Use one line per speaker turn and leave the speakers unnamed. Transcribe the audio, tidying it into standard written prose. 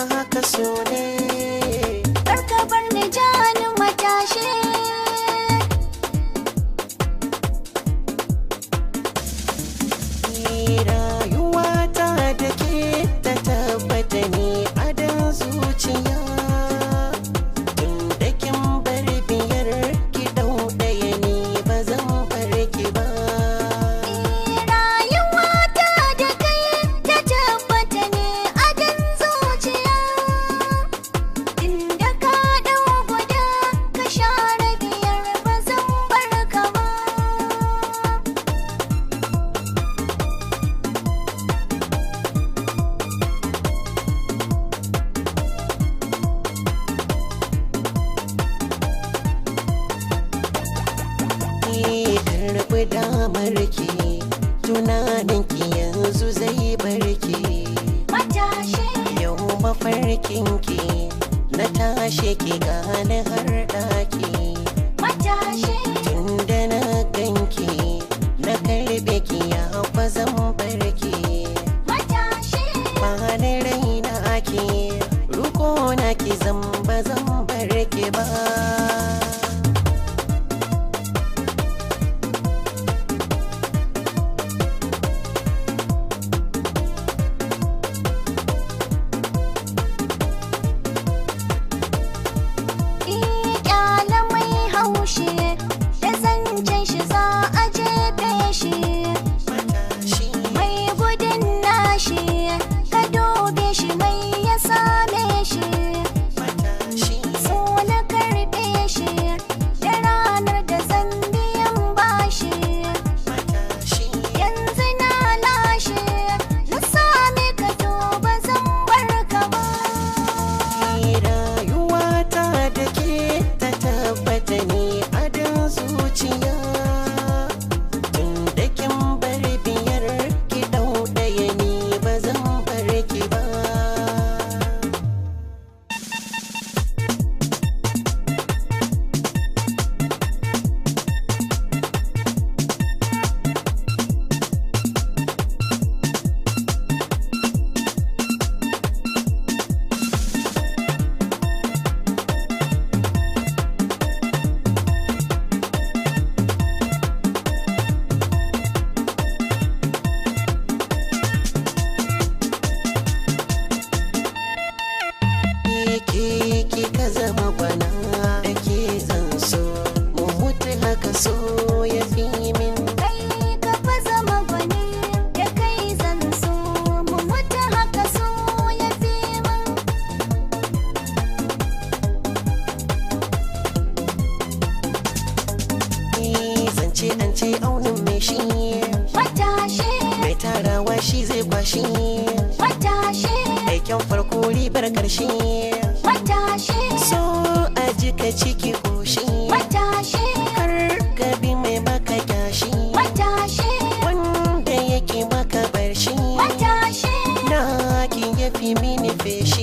haka so ne.
Karka bar ni jani matashi.
Rayuwata da ke ta tabbata ne adon zuciya. Tun da kin bar biyar ki dau ɗaya ne ba zan bar ki ba.
Rayuwata da kai ta tabbata ne adon zuciya. Inda ka dau guda ka share biyar ba zan bar ka ba.
Karɓi damar ki, tunanin ki yanzu zai bar ki.
Matashi.
Yau mafarkin ki na tashe ki gane har ɗaki.
Matashi.
Tunda na ganki na karɓe ki ya ba zan bar ki.
Matashi.
Ba ni raina ki ruko na ki zan ba zan bar ki ba.
Ƙyale mai haushi da zancen shi za a jefe shi.
Matashi,
Mai gudun nashi ka dobe shi mai ya same shi.
matashi,
So na karɓe shi da ranar da zan biyan bashi.
matashi.
Yanzu na lashe na same ka to ba zan bar ka ba.
Rayuwata da ke ta tabbata ne adon zuciya. Tun da kin bar biyar ki dau ɗaya ne ba zan bar ki ba. Ke ka zama gwana da ke zan so mu mutu haka so ya fi min.
Kai ka fa zama gwani da kai zan so mu mutu haka so ya fi min.
Zance an ce aunin mai shi
Matashi.
mai tarawa shi zai kwashi.
Matashi.
Aikin farko ribar karshe
Matashi.
so a jika ciki koshi.
Matashi.
Har gabi mai maka kyashi
Matashi.
wanda yake maka barshi
Matashi.
na ki yafi mini feshi.